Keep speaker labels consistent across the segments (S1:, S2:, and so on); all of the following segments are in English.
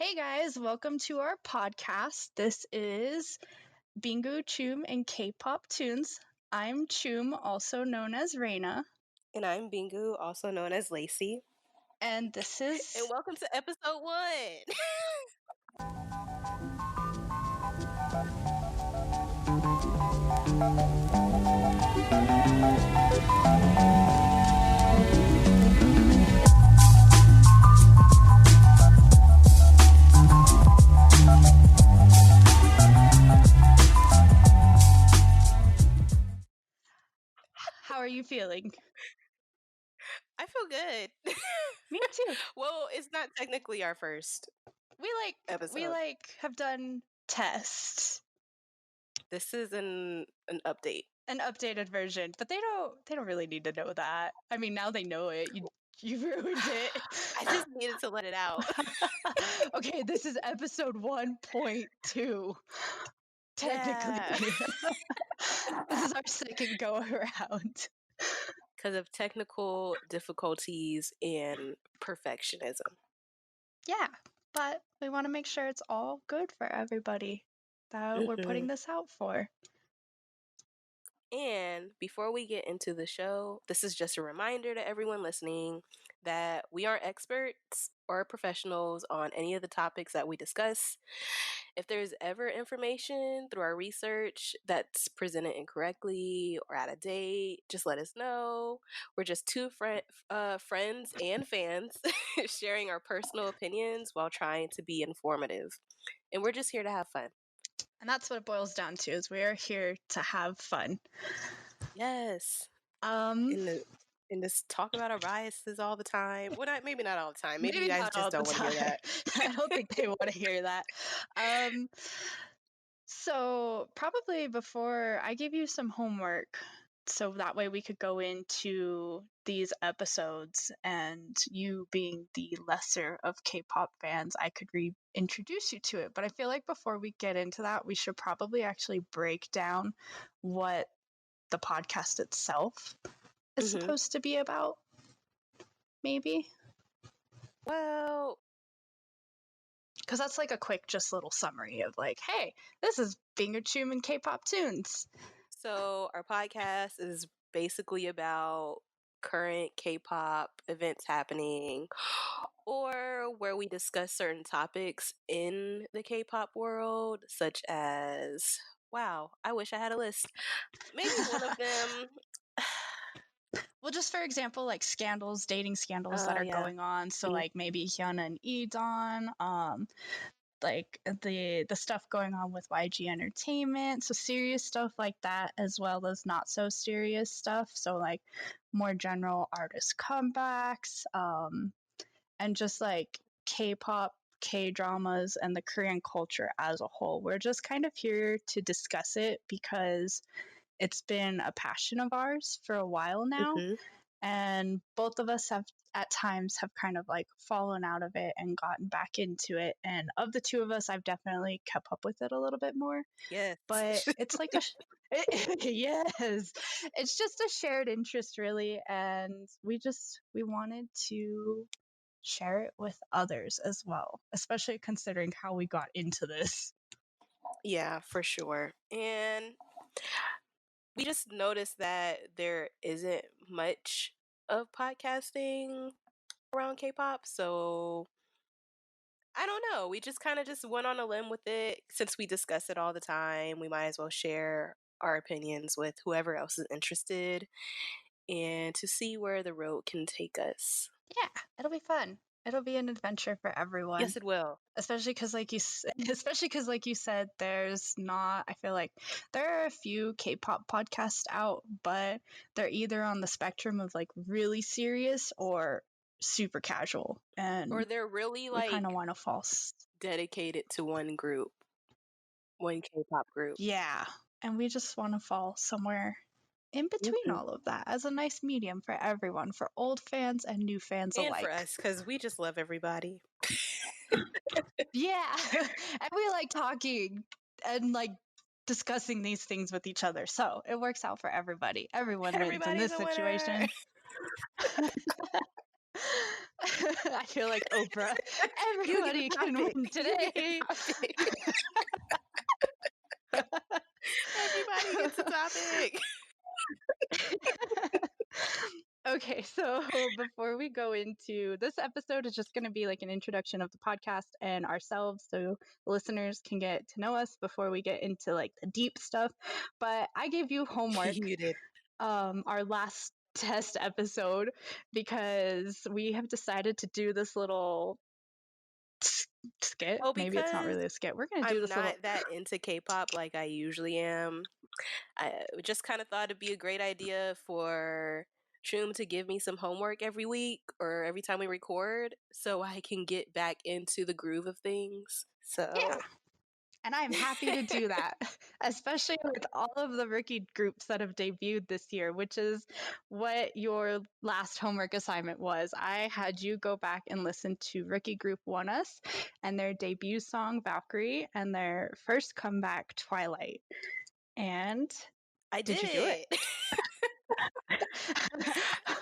S1: Hey guys, welcome to our podcast. This is Bingu Choom and K-pop tunes. I'm Choom, also known as Rainah,
S2: And I'm Bingu, also known as Lacey.
S1: and this is
S2: And welcome to episode 1.
S1: How are you feeling?
S2: I feel good.
S1: Me too.
S2: Well, it's not technically our first
S1: We
S2: episode.
S1: have done tests,
S2: This is an update.
S1: an updated version, but they don't really need to know that. I mean, now they know it. You ruined it.
S2: I just needed to let it out.
S1: Okay, this is episode 1.2. Technically.
S2: Yeah.
S1: This is our second go around.
S2: Because of technical difficulties and perfectionism.
S1: Yeah, but we want to make sure it's all good for everybody that we're putting this out for.
S2: And before we get into the show, this is just a reminder to everyone listening that we aren't experts or professionals on any of the topics that we discuss. If there's ever information through our research that's presented incorrectly or out of date, just let us know. We're just two friends and fans sharing our personal opinions while trying to be informative. And we're just here to have fun.
S1: And that's what it boils down to, is we are here to have fun.
S2: Yes. And just talk about our biases all the time. Well, maybe not all the time. Maybe you guys just don't want to hear that.
S1: I don't think they want to hear that. So probably before I give you some homework, so that way we could go into these episodes, and you being the lesser of K-pop fans, I could reintroduce you to it. But I feel like before we get into that, we should probably actually break down what the podcast itself is supposed to be about. Maybe.
S2: Well,
S1: because that's like a quick, just little summary of like, hey, this is Bingu Choom and K-pop tunes.
S2: So our podcast is basically about current K-pop events happening, or where we discuss certain topics in the K-pop world, such as, wow, I wish I had a list. Maybe one of them.
S1: Well, just for example, like scandals, dating scandals that are going on. So like maybe Hyuna and E'Dawn, like the stuff going on with YG Entertainment, so serious stuff like that, as well as not so serious stuff, so like more general artist comebacks, and just like K-pop, K-dramas, and the Korean culture as a whole. We're just kind of here to discuss it because it's been a passion of ours for a while now, and both of us have at times have kind of like fallen out of it and gotten back into it. And of the two of us, I've definitely kept up with it a little bit more.
S2: Yes.
S1: But it's like yes, it's just a shared interest, really, and we wanted to share it with others as well, especially considering how we got into this.
S2: Yeah, for sure. And we just noticed that there isn't much of podcasting around K-pop, so I don't know. We just kind of just went on a limb with it. Since we discuss it all the time, we might as well share our opinions with whoever else is interested and to see where the road can take us.
S1: Yeah, it'll be fun. It'll be an adventure for everyone.
S2: Yes, it will.
S1: Especially because, like you said, there's not. I feel like there are a few K-pop podcasts out, but they're either on the spectrum of like really serious or super casual, and
S2: or they're really like
S1: kind of want to fall
S2: dedicated to one group, one K-pop group.
S1: Yeah, and we just want to fall somewhere in between all of that as a nice medium for everyone, for old fans and new fans
S2: and
S1: alike.
S2: For us, because we just love everybody.
S1: Yeah, and we like talking and like discussing these things with each other, so it works out for everybody. Everyone wins in this situation. I feel like Oprah.
S2: You get
S1: Everybody
S2: the
S1: can
S2: topic.
S1: win
S2: You get the
S1: today.
S2: topic. Everybody gets a topic.
S1: Okay, so before we go into this episode, is just going to be like an introduction of the podcast and ourselves, so listeners can get to know us before we get into like the deep stuff. But I gave you homework.
S2: You did.
S1: Our last test episode, because we have decided to do this little skit.
S2: Oh,
S1: Maybe it's not
S2: because
S1: really a skit. We're going to do
S2: I'm
S1: this
S2: not
S1: little.
S2: that into K-pop like I usually am. I just kind of thought it'd be a great idea for Choom to give me some homework every week or every time we record so I can get back into the groove of things. So
S1: Yeah. And I'm happy to do that, especially with all of the rookie groups that have debuted this year, which is what your last homework assignment was. I had you go back and listen to rookie group ONEUS and their debut song Valkyrie and their first comeback Twilight. And
S2: I
S1: did
S2: did
S1: you do it?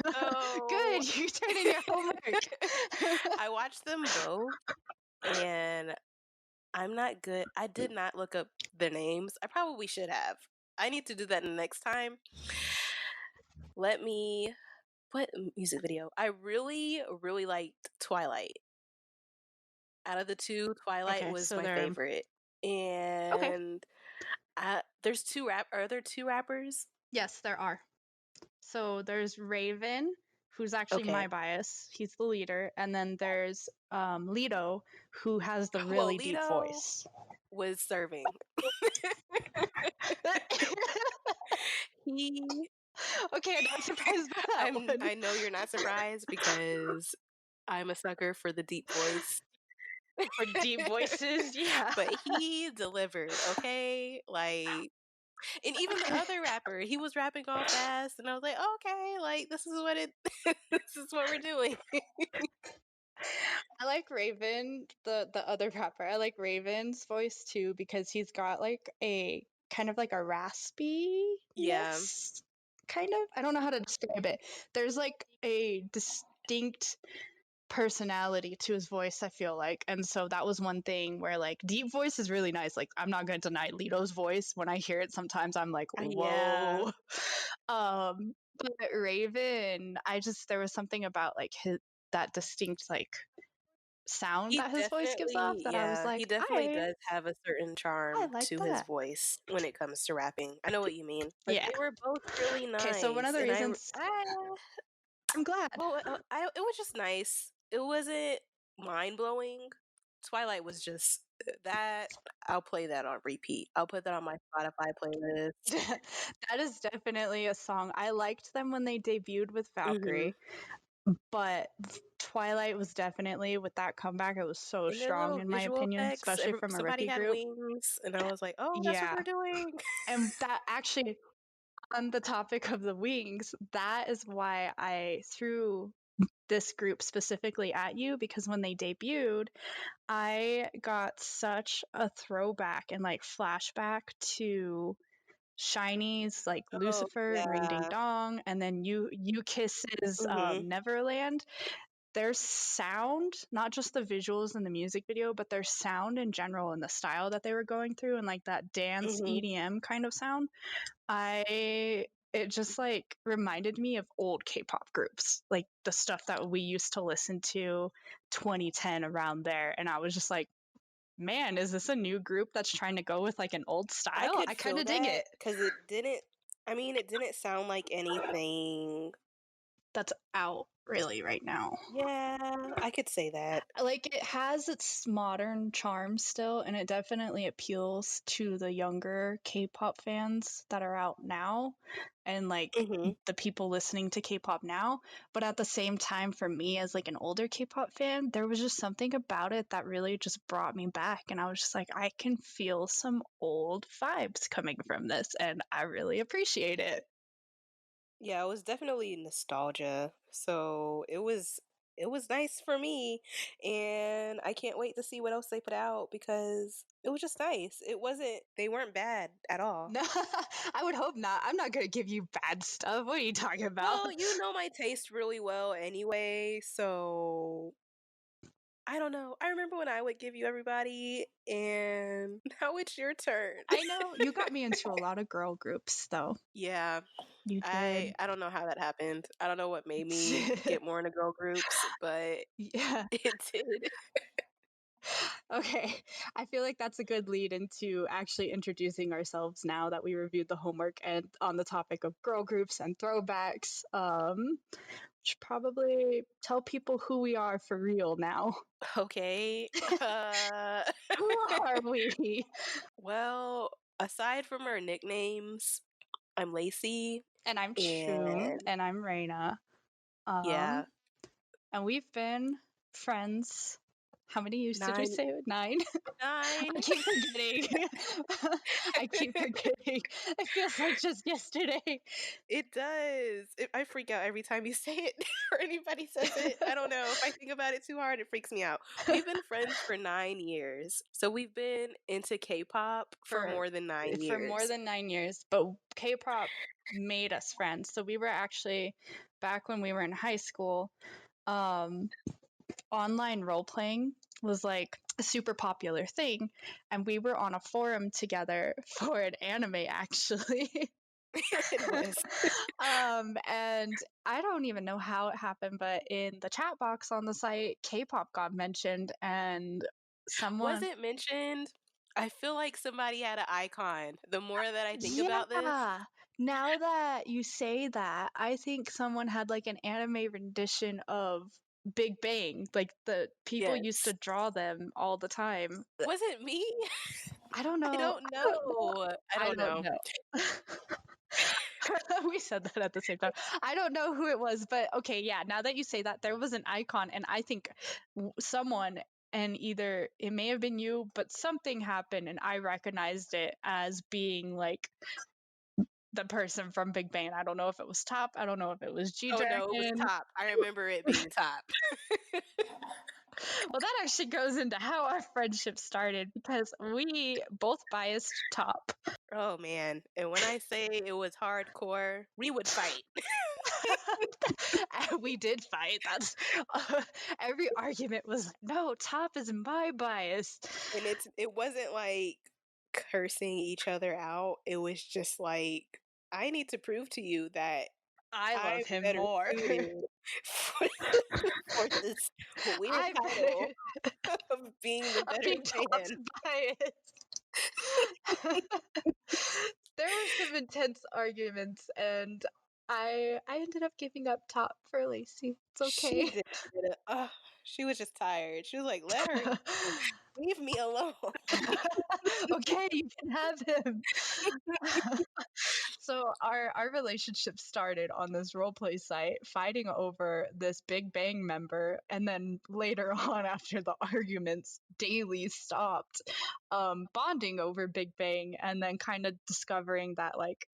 S2: So
S1: Good, you turned in your homework.
S2: I watched them both and I'm not good. I did not look up their names. I probably should have. I need to do that next time. What music video? I really, really liked Twilight. Out of the two, Twilight
S1: Okay,
S2: was
S1: so
S2: my
S1: they're
S2: favorite.
S1: okay.
S2: And there's are there two rappers?
S1: Yes, there are. So there's Raven, who's actually my
S2: Okay.
S1: bias. He's the leader. And then there's Lito, who has the
S2: Well,
S1: really deep
S2: Lito
S1: voice.
S2: was serving. He
S1: Okay, I'm not surprised by that one.
S2: I know you're not surprised because I'm a sucker for the deep voice.
S1: For deep voices, yeah.
S2: But he delivered, okay? Like, and even the other rapper, he was rapping all fast, and I was like, okay, like this is what this is what we're doing.
S1: I like Raven, the other rapper. I like Raven's voice too because he's got like a kind of like a raspiness.
S2: Yeah.
S1: Kind of. I don't know how to describe it. There's like a distinct personality to his voice, I feel like. And so that was one thing where like deep voice is really nice. Like I'm not going to deny Lito's voice. When I hear it sometimes I'm like, whoa.
S2: Yeah.
S1: But Raven, there was something about like that distinct like sound that his voice gives off that I was like,
S2: he definitely does have a certain
S1: I
S2: charm
S1: like
S2: to his
S1: that.
S2: voice when it comes to rapping. I know what you mean. But
S1: Yeah.
S2: they were both really nice.
S1: Okay, so one of the reasons I'm glad.
S2: Well, it was just nice. It wasn't mind-blowing. Twilight was just that. I'll play that on repeat. I'll put that on my Spotify playlist.
S1: That is definitely a song. I liked them when they debuted with Valkyrie, but Twilight was definitely, with that comeback, it was so
S2: And their
S1: strong
S2: little
S1: in my
S2: visual
S1: opinion,
S2: effects,
S1: especially from a
S2: somebody
S1: rookie
S2: had
S1: group.
S2: wings, and I was like, oh, that's what
S1: Yeah.
S2: they're doing.
S1: And that actually, on the topic of the wings, that is why I threw this group specifically at you, because when they debuted, I got such a throwback and like flashback to Shiny's like Lucifer and Ring Ding Dong, and then you Kiss's Neverland. Their sound, not just the visuals in the music video, but their sound in general and the style that they were going through and like that dance EDM kind of sound, it just like reminded me of old K-pop groups, like the stuff that we used to listen to 2010 around there. And I was just like, man, is this a new group that's trying to go with like an old style? I kind of dig it.
S2: Because it didn't sound like anything
S1: that's out really right now.
S2: Yeah, I could say that.
S1: Like it has its modern charm still, and it definitely appeals to the younger K-pop fans that are out now and like the people listening to K-pop now. But at the same time, for me as like an older K-pop fan, there was just something about it that really just brought me back, and I was just like, I can feel some old vibes coming from this, and I really appreciate it.
S2: Yeah, it was definitely nostalgia. So it was it was nice for me, and I can't wait to see what else they put out because it was just nice. They weren't bad at all.
S1: No, I would hope not. I'm not gonna give you bad stuff. What are you talking about?
S2: Well, you know my taste really well anyway, so I don't know. I remember when I would give you everybody, and now it's your turn.
S1: I know you got me into a lot of girl groups, though.
S2: Yeah,
S1: You
S2: I
S1: did.
S2: I don't know how that happened. I don't know what made me get more into girl groups, but
S1: Yeah.
S2: it did.
S1: Okay. I feel like that's a good lead into actually introducing ourselves now that we reviewed the homework and on the topic of girl groups and throwbacks. Should probably tell people who we are for real now.
S2: Okay.
S1: Who are we?
S2: Well, aside from our nicknames, I'm Lacey,
S1: And I'm Choom,
S2: and
S1: and I'm Rainah.
S2: yeah,
S1: And we've been friends. How many years did we
S2: 9,
S1: say? 9?
S2: 9.
S1: I keep forgetting. I keep forgetting. It feels like just yesterday.
S2: It does. I freak out every time you say it or anybody says it. I don't know. If I think about it too hard, it freaks me out. We've been friends for 9 years. So we've been into K-pop for more than 9
S1: For more
S2: years.
S1: than 9 years, but K-pop made us friends. So we were actually back when we were in high school, online role playing was like a super popular thing, and we were on a forum together for an anime actually.
S2: It was.
S1: And I don't even know how it happened, but in the chat box on the site, K-pop got mentioned, and
S2: Was
S1: someone,
S2: it mentioned? I feel like somebody had an icon. The more that I think about this,
S1: yeah. Now that you say that, I think someone had like an anime rendition of Big Bang. Like the people used to
S2: yes.
S1: draw them all the time.
S2: Was it me?
S1: I don't
S2: I
S1: know.
S2: don't
S1: I don't know.
S2: know. I
S1: I
S2: don't
S1: don't
S2: know.
S1: know. We said that at the same time. I don't know who it was, but okay, yeah, now that you say that, there was an icon, and I think someone, and either it may have been you, but something happened, and I recognized it as being like the person from Big Bang. I don't know if it was Top. I don't know if it was G
S2: Oh no, it was
S1: Dragon.
S2: Top. I remember it being Top.
S1: Well, that actually goes into how our friendship started because we both biased Top.
S2: Oh man. And when I say it was hardcore, we would fight.
S1: And we did fight. That's every argument was like, no, Top is my bias.
S2: And it wasn't like cursing each other out. It was just like, I need to prove to you that
S1: I
S2: I'm
S1: love him
S2: better
S1: more.
S2: suited for, for this weird
S1: I
S2: title of being the
S1: of
S2: better
S1: being Top's
S2: man.
S1: bias. There were some intense arguments, and I ended up giving up Top for Lacey. It's
S2: She
S1: okay.
S2: did it. She was just tired. She was like, let her go. Leave me alone.
S1: Okay, you can have him. So our relationship started on this roleplay site, fighting over this Big Bang member, and then later on, after the arguments daily stopped, bonding over Big Bang, and then kind of discovering that like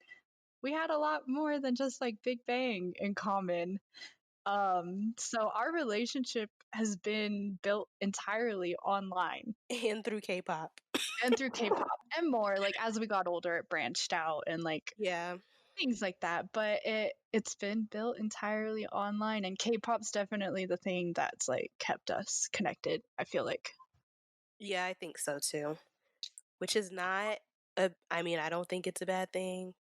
S1: we had a lot more than just like Big Bang in common. So our relationship has been built entirely online
S2: And through K-pop.
S1: and through K-pop and more. Like as we got older, it branched out and like
S2: Yeah.
S1: things like that. But it's been built entirely online, and K-pop's definitely the thing that's like kept us connected. I feel like.
S2: Yeah, I think so too. Which is not I mean, I don't think it's a bad thing.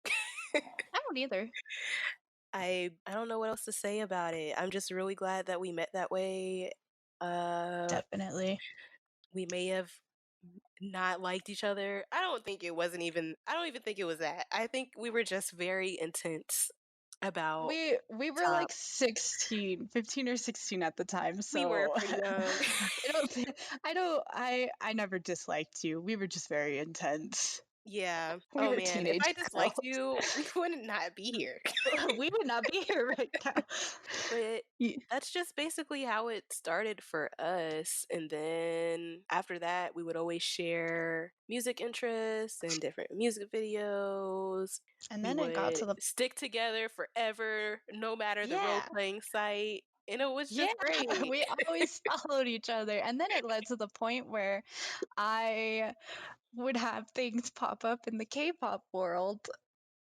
S1: I don't either.
S2: I don't know what else to say about it. I'm just really glad that we met that way.
S1: Definitely.
S2: We may have not liked each other. I don't even think it was that. I think we were just very intense about
S1: We were
S2: Top.
S1: like 16, 15 or 16 at the time,
S2: We were
S1: so
S2: pretty young.
S1: I never disliked you. We were just very intense.
S2: Yeah.
S1: We
S2: Oh
S1: were
S2: man, if
S1: teenage
S2: I
S1: girls.
S2: disliked you, we would not be here.
S1: We would not be here right now.
S2: But
S1: Yeah.
S2: that's just basically how it started for us. And then after that, we would always share music interests and different music videos.
S1: And
S2: We
S1: then it got
S2: would
S1: to the
S2: stick together forever, no matter the role
S1: yeah.
S2: playing site. And it was
S1: Yeah,
S2: just great.
S1: we always followed each other. And then it led to the point where I would have things pop up in the K-pop world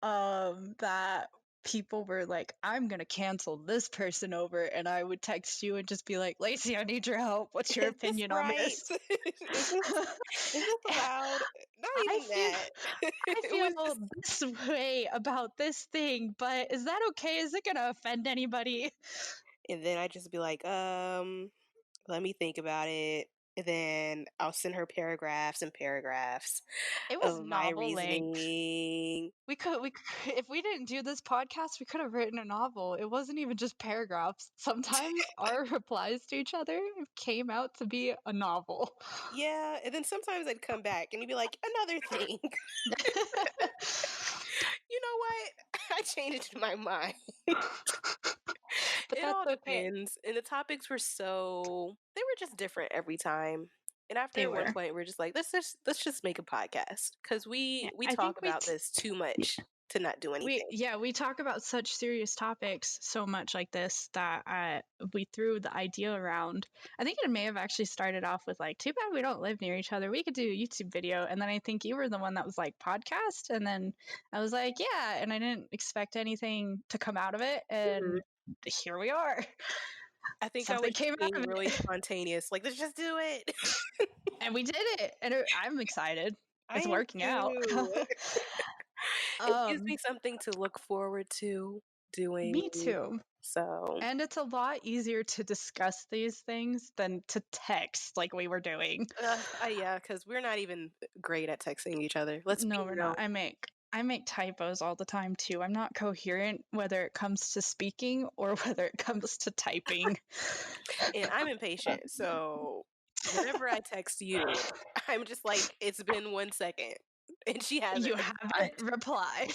S1: that people were like, I'm gonna cancel this person over, and I would text you and just be like, Lacey, I need your help. What's your
S2: Is this
S1: opinion on
S2: right?
S1: this?
S2: Is this allowed? Not
S1: I
S2: even
S1: feel
S2: that.
S1: I
S2: It
S1: feel
S2: was just,
S1: this way about this thing, but is that okay? Is it gonna offend anybody?
S2: and then I just be like, let me think about it. And then I'll send her paragraphs and paragraphs
S1: It was
S2: of my
S1: novel length.
S2: reasoning.
S1: If we didn't do this podcast, we could have written a novel. It wasn't even just paragraphs. Sometimes our replies to each other came out to be a novel.
S2: Yeah, and then sometimes I'd come back and you'd be like, another thing. You know what? I changed my mind.
S1: But
S2: It
S1: that's
S2: all
S1: okay.
S2: depends. And the topics were they were just different every time. And
S1: They
S2: after one
S1: were.
S2: point, we're just like, let's just make a podcast because
S1: Yeah,
S2: we
S1: I think
S2: talk about this too much to not do anything.
S1: we talk about such serious topics so much like this that we threw the idea around. I think it may have actually started off with like, too bad we don't live near each other. We could do a YouTube video, and then I think you were the one that was like podcast, and then I was like, yeah, and I didn't expect anything to come out of it, and here we are.
S2: I think I
S1: Something
S2: was just
S1: came out
S2: being
S1: of
S2: really
S1: it,
S2: spontaneous. Like, let's just do it.
S1: and we did it, and I'm excited.
S2: I
S1: It's
S2: am
S1: working out.
S2: too. It gives me
S1: um,
S2: something to look forward to doing.
S1: Me too.
S2: So,
S1: And it's a lot easier to discuss these things than to text like we were doing.
S2: yeah, because we're not even great at texting each other. Let's be
S1: No, we're not.
S2: real.
S1: I make typos all the time too. I'm not coherent whether it comes to speaking or whether it comes to typing.
S2: And I'm impatient. So, whenever I text you, I'm just like, it's been 1 second. And she hasn't
S1: You
S2: replied.
S1: haven't replied.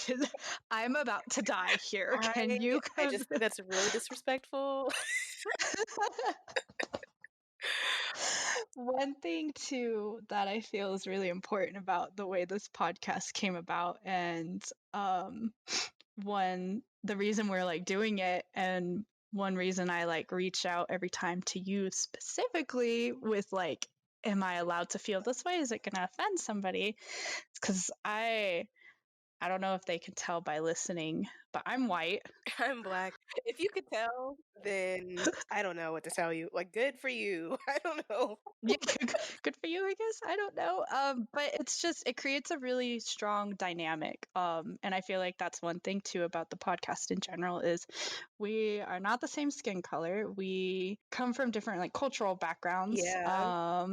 S1: I'm about to die here. Can
S2: I
S1: you
S2: I just think that's really disrespectful.
S1: One thing too that I feel is really important about the way this podcast came about, and um the reason we're like doing it, and one reason I like reach out every time to you specifically with like, am I allowed to feel this way? Is it gonna offend somebody? It's because I don't know if they can tell by listening, but I'm white.
S2: I'm Black. If you could tell, then I don't know what to tell you. Like, good for you. I don't know.
S1: Yeah, good for you, I guess. I don't know. But it's just it creates a really strong dynamic. And I feel like that's one thing too about the podcast in general is we are not the same skin color. We come from different like cultural backgrounds.
S2: Yeah.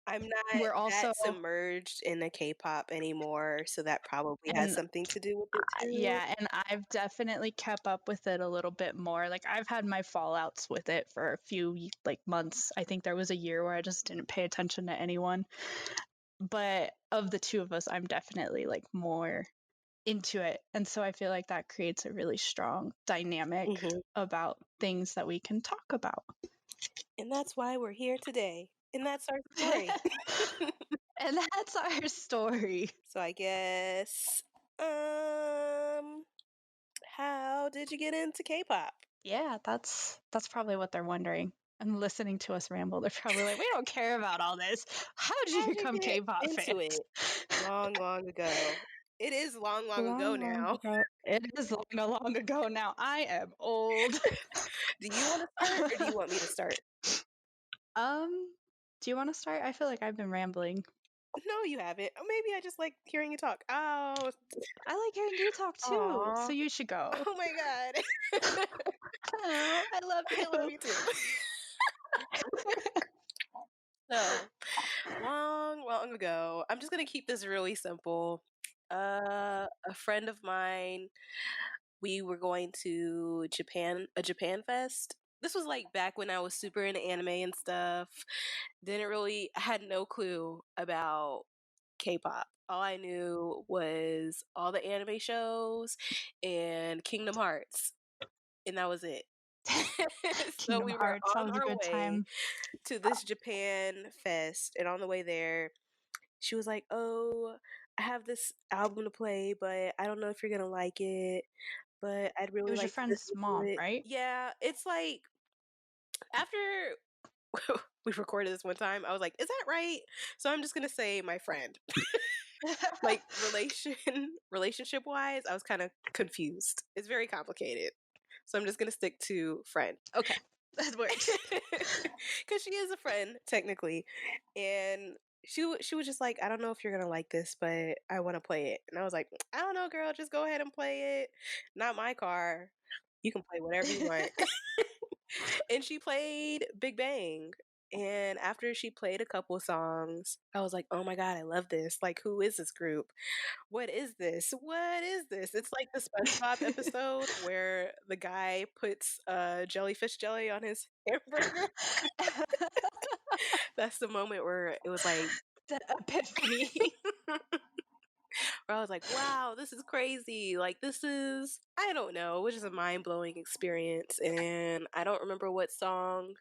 S2: I'm not
S1: We're
S2: that
S1: also
S2: submerged in the K-pop anymore, so that probably has
S1: and
S2: something to do with it too.
S1: yeah, and I've definitely kept up with it a little bit more. Like I've had my fallouts with it for a few like months. I think there was a year where I just didn't pay attention to anyone. But of the two of us, I'm definitely like more into it. And so I feel like that creates a really strong dynamic
S2: Mhm.
S1: about things that we can talk about.
S2: And that's why we're here today. And that's our story.
S1: And that's our story.
S2: So I guess, how did you get into K-pop?
S1: Yeah, that's probably what they're wondering. And listening to us ramble, they're probably like, we don't care about all this. How did you
S2: How'd you
S1: become
S2: get
S1: K-pop
S2: into
S1: fans?
S2: it? Long, long ago. It is long, long ago
S1: Long, long
S2: now.
S1: ago. It is long, long ago now. I am old.
S2: Do you want to start or do you want me to start?
S1: Do you want to start? I feel like I've been rambling.
S2: No, you haven't. Maybe I just like hearing you talk. Oh,
S1: I like hearing you talk too, so
S2: aw.
S1: you should go.
S2: Oh my God.
S1: Oh, I love you.
S2: I love you too. So, long, long ago, I'm just going to keep this really simple. A friend of mine, we were going to Japan, a Japan fest. This was like back when I was super into anime and stuff. I had no clue about K-pop. All I knew was all the anime shows and Kingdom Hearts, and that was it. So
S1: Kingdom
S2: we were
S1: Hearts, that
S2: on
S1: was a
S2: our
S1: good
S2: way
S1: time.
S2: to this Japan fest, and on the way there, she was like, "Oh, I have this album to play, but I don't know if you're gonna like it, but I'd
S1: It
S2: really
S1: was your
S2: like to
S1: friend's
S2: listen to
S1: mom,
S2: it."
S1: right?
S2: Yeah, it's like after we recorded this one time, I was like, is that right? So I'm just gonna say my friend. Like relationship wise, I was kind of confused. It's very complicated. So I'm just gonna stick to friend.
S1: Okay, that works.
S2: Because she is a friend, technically. And she was just like, I don't know if you're gonna like this, but I want to play it. And I was like, I don't know, girl, just go ahead and play it. Not my car. You can play whatever you want. And she played Big Bang. And after she played a couple songs, I was like, oh my God, I love this. Like, who is this group? What is this? What is this? It's like the SpongeBob episode where the guy puts jellyfish jelly on his hamburger. That's the moment where it was like,
S1: The epiphany.
S2: where I was like, wow, this is crazy. Like, this is, I don't know, it was just a mind blowing experience. And I don't remember what song.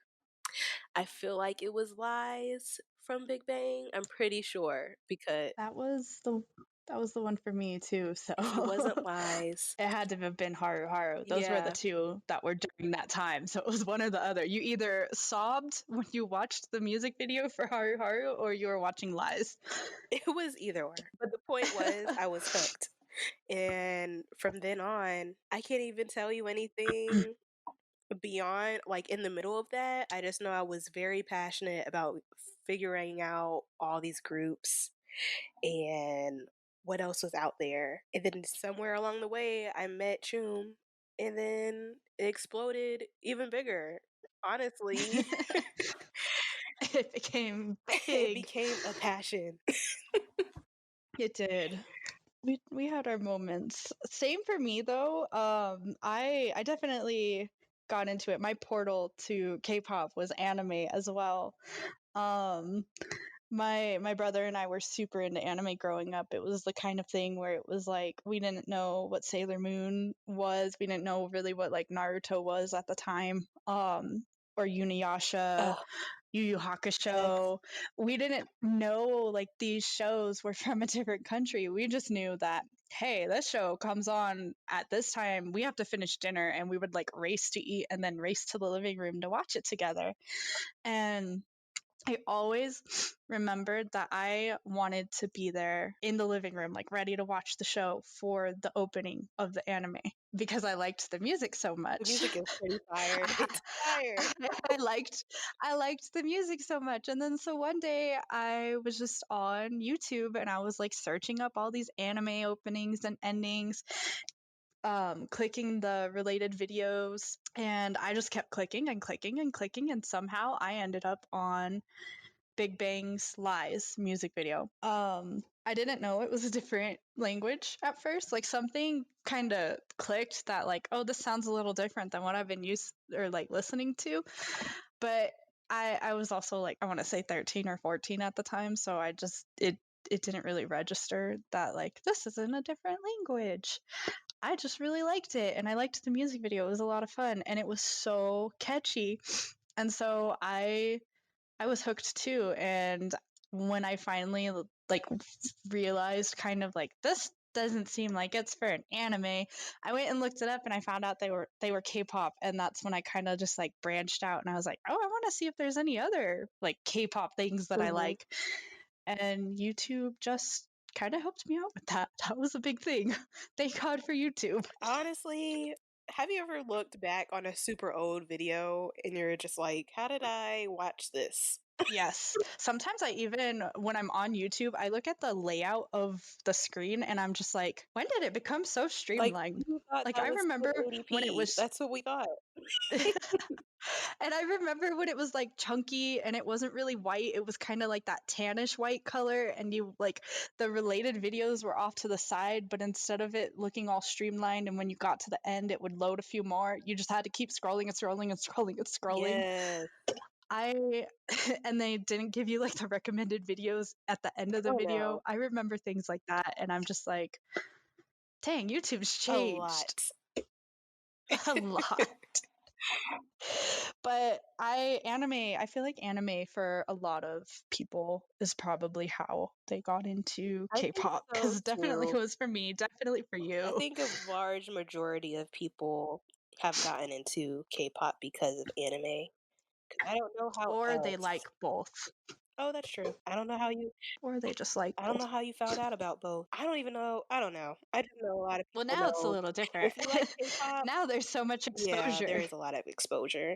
S2: I feel like it was Lies from Big Bang. I'm pretty sure because
S1: That was the one for me too. So
S2: if it wasn't Lies,
S1: it had to have been Haru Haru. Those were the
S2: yeah,
S1: two that were during that time. So it was one or the other. You either sobbed when you watched the music video for Haru Haru, or you were watching Lies.
S2: it was either or. But the point was, I was hooked. And from then on, I can't even tell you anything beyond, like, in the middle of that. I just know I was very passionate about figuring out all these groups and what else was out there. And then somewhere along the way, I met Choom, and then it exploded even bigger. Honestly,
S1: It became
S2: it
S1: big.
S2: became a passion.
S1: It did. We had our moments. Same for me though. I definitely got into it. My portal to K-pop was anime as well. Um my brother and I were super into anime growing up. It was the kind of thing where it was like we didn't know what Sailor Moon was. We didn't know really what like Naruto was at the time. Or Inuyasha,
S2: Oh,
S1: Yu Yu
S2: yes.
S1: Hakusho. We didn't know like these shows were from a different country. We just knew that hey, this show comes on at this time. We have to finish dinner, and we would like race to eat and then race to the living room to watch it together. And I always remembered that I wanted to be there in the living room, like ready to watch the show for the opening of the anime because I liked the music so
S2: The
S1: much.
S2: music is pretty fire. It's fire.
S1: I liked the music so much. And then so one day I was just on YouTube and I was like searching up all these anime openings and endings, clicking the related videos, and I just kept clicking and clicking and clicking, and somehow I ended up on Big Bang's Lies music video. I didn't know it was a different language at first. Like something kind of clicked that like, oh, this sounds a little different than what I've been used or like listening to. But I was also like, I want to say 13 or 14 at the time, so I just it didn't really register that like this is in a different language. I just really liked it, and I liked the music video. It was a lot of fun, and it was so catchy. And so I was hooked too. And when I finally like realized kind of like this doesn't seem like it's for an anime, I went and looked it up and I found out they were K-pop, and that's when I kind of just like branched out and I was like, "Oh, I want to see if there's any other like K-pop things that I
S2: Mhm.
S1: like." And YouTube just kind of helped me out with that. That was a big thing. Thank God for YouTube.
S2: Honestly, have you ever looked back on a super old video and you're just like, how did I watch this?
S1: Yes. Sometimes I even, when I'm on YouTube, I look at the layout of the screen and I'm just like, when did it become so
S2: Like,
S1: streamlined?
S2: who thought
S1: Like,
S2: that
S1: I
S2: was
S1: remember when it
S2: 1080p?
S1: was,
S2: That's what we thought.
S1: and I remember when it was like chunky and it wasn't really white. It was kind of like that tannish white color. And you like the related videos were off to the side, but instead of it looking all streamlined, and when you got to the end, it would load a few more, you just had to keep scrolling and scrolling and scrolling and scrolling.
S2: Yes.
S1: I and they didn't give you like the recommended videos at the end of the
S2: Oh
S1: video.
S2: no.
S1: I remember things like that, and I'm just like, dang, YouTube's
S2: A
S1: changed
S2: lot.
S1: a lot. But I feel like anime for a lot of people is probably how they got into
S2: I think
S1: K-pop,
S2: so
S1: because definitely it
S2: too.
S1: was for me, definitely for
S2: I
S1: you.
S2: think a large majority of people have gotten into K-pop because of anime. I don't know how
S1: Or
S2: else.
S1: they like both.
S2: Oh, that's true. I don't know how you.
S1: Or they just like
S2: I don't
S1: both.
S2: know how you found out about both. I don't even know. I don't know. I didn't know a lot of people.
S1: Well, now it's a
S2: know.
S1: little different.
S2: If you like K-pop,
S1: Now there's so much
S2: yeah,
S1: exposure.
S2: there is a lot of exposure.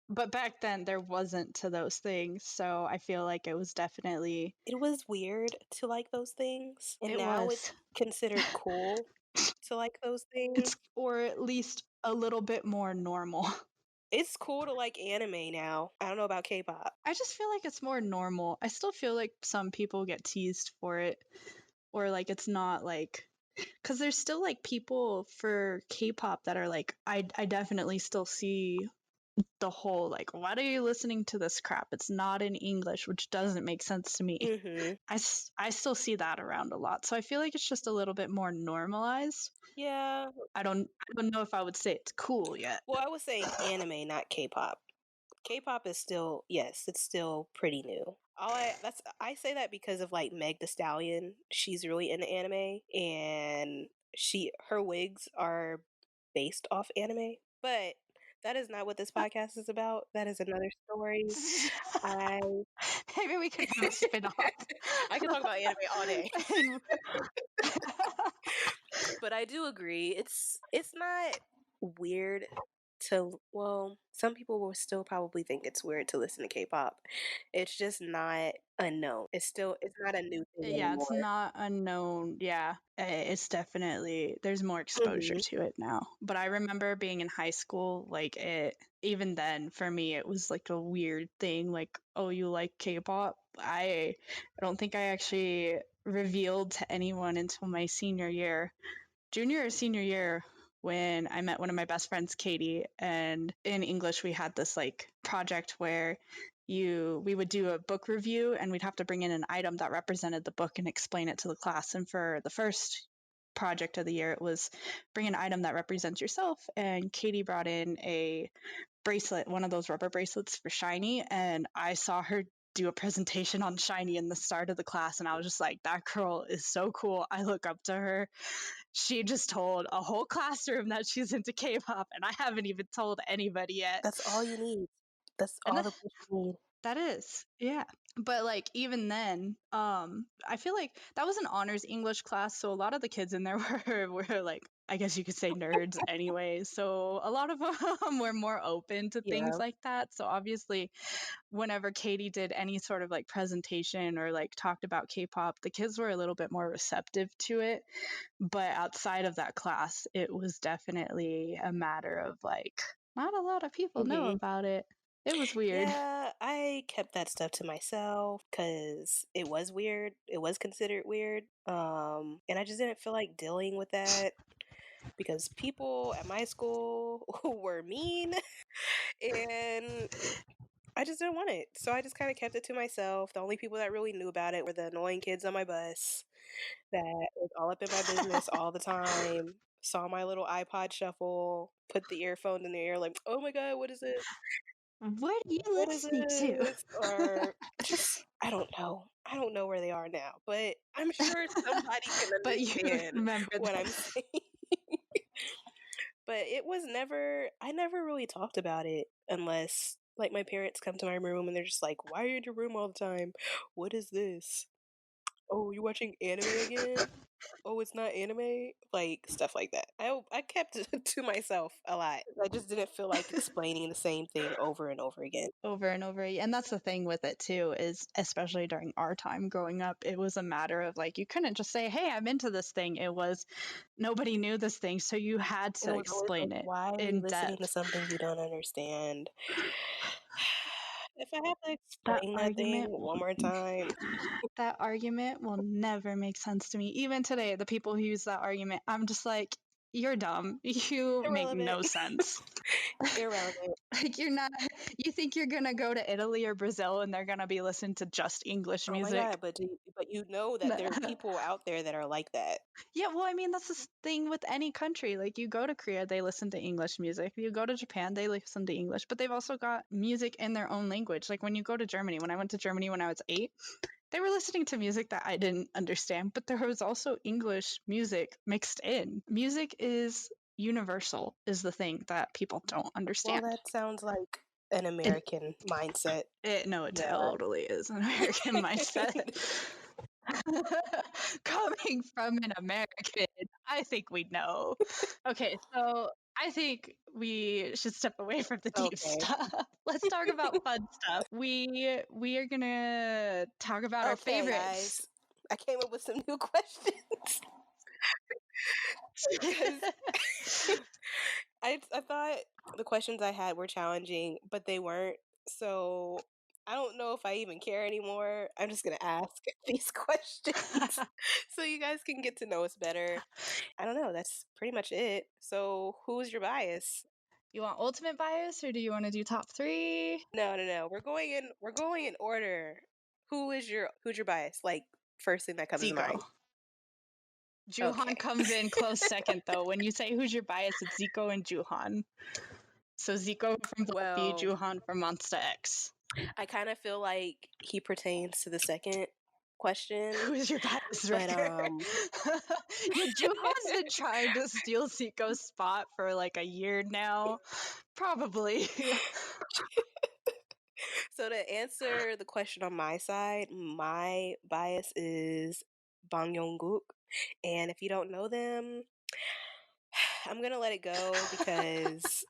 S1: But back then there wasn't to those things, so I feel like it was definitely.
S2: It was weird to like those things, and
S1: It
S2: now
S1: was.
S2: it's considered cool to like those things.
S1: It's, or at least a little bit more normal.
S2: It's cool to like anime now. I don't know about K-pop.
S1: I just feel like it's more normal. I still feel like some people get teased for it, or like it's not like, because there's still like people for K-pop that are like, I definitely still see the whole like, why are you listening to this crap? It's not in English, which doesn't make sense to me.
S2: Mm-hmm.
S1: I still see that around a lot, so I feel like it's just a little bit more normalized.
S2: Yeah.
S1: I don't know if I would say it's cool yet.
S2: Well, I was saying anime, not K-pop. K-pop is still, yes, it's still pretty new. I say that because of like Meg Thee Stallion. She's really into anime, and her wigs are based off anime. But that is not what this podcast is about. That is another story.
S1: Maybe we could have a spin-off.
S2: I can talk about anime all day. But I do agree. It's not weird to, well, some people will still probably think it's weird to listen to K-pop. It's just not unknown. It's not a new thing
S1: Yeah, it's
S2: anymore.
S1: not unknown. Yeah, it's definitely, there's more exposure to it now. But I remember being in high school, like even then for me it was like a weird thing, like, oh, you like K-pop? I don't think I actually revealed to anyone until my junior or senior year, when I met one of my best friends, Katie, and in English we had this like project where we would do a book review and we'd have to bring in an item that represented the book and explain it to the class. And for the first project of the year, it was bring an item that represents yourself, and Katie brought in a bracelet, one of those rubber bracelets for Shiny, and I saw her do a presentation on Shiny in the start of the class, and I was just like, that girl is so cool. I look up to her. She just told a whole classroom that she's into K-pop, and I haven't even told anybody yet.
S2: That's all you need. That's all the push you need.
S1: That is, yeah. But like even then, I feel like that was an honors English class, so a lot of the kids in there were like, I guess you could say nerds anyway. So a lot of them were more open to things like that. So obviously, whenever Katie did any sort of like presentation or like talked about K-pop, the kids were a little bit more receptive to it. But outside of that class, it was definitely a matter of like, not a lot of people know about it. It was weird.
S2: Yeah, I kept that stuff to myself because it was weird. It was considered weird. And I just didn't feel like dealing with that because people at my school were mean and I just didn't want it. So I just kind of kept it to myself. The only people that really knew about it were the annoying kids on my bus that was all up in my business all the time. Saw my little iPod shuffle, put the earphones in the ear, like, oh my God, what is it?
S1: What are you
S2: What is
S1: listening to?
S2: this? Or just, I don't know. I don't know where they are now, but I'm sure somebody can
S1: But you
S2: understand
S1: remember
S2: what
S1: that.
S2: I'm saying. But it was I never really talked about it unless like my parents come to my room and they're just like, why are you in your room all the time? What is this? Oh, you watching anime again? Oh, it's not anime? Like stuff like that. I kept it to myself a lot. I just didn't feel like explaining the same thing over and over again.
S1: Over and over again. And that's the thing with it too, is especially during our time growing up, it was a matter of like, you couldn't just say, hey, I'm into this thing. It was, nobody knew this thing, so you had to explain
S2: Like,
S1: it
S2: why are you
S1: in
S2: listening to
S1: depth.
S2: something you don't understand? If I have to
S1: That
S2: explain that thing
S1: argument
S2: one more time.
S1: that argument will never make sense to me. Even today, the people who use that argument, I'm just like, you're dumb. You make
S2: Irrelevant.
S1: no sense.
S2: Irrelevant.
S1: Like, you think you're gonna go to Italy or Brazil and they're gonna be listening to just English
S2: Oh my
S1: music?
S2: God, but you know that there are people out there that are like that.
S1: Yeah, well, I mean, that's the thing with any country. Like, you go to Korea, they listen to English music. You go to Japan, they listen to English, but they've also got music in their own language. Like, when you go to Germany, when I went to Germany when I was 8, they were listening to music that I didn't understand, but there was also English music mixed in. Music is universal, is the thing that people don't understand.
S2: Well, that sounds like an American mindset.
S1: It totally is an American mindset. Coming from an American, I think we know. Okay, so I think we should step away from the deep stuff. Let's talk about fun stuff. We are gonna talk about our favorites.
S2: Guys, I came up with some new questions. I thought the questions I had were challenging, but they weren't. So I don't know if I even care anymore. I'm just gonna ask these questions so you guys can get to know us better. I don't know. That's pretty much it. So who's your bias?
S1: You want ultimate bias, or do you want to do top 3?
S2: No. We're going in order. Who's your bias? Like, first thing that comes to mind.
S1: Juhan comes in close second, though. When you say who's your bias, it's Zico and Juhan. So Zico from Block B, Juhan from Monsta X.
S2: I kind of feel like he pertains to the second question.
S1: Who's your bias wrecker? Yeah, Juhan's been trying to steal Zico's spot for like a year now. Probably.
S2: So to answer the question on my side, my bias is Bang Yong-guk. And if you don't know them, I'm gonna let it go because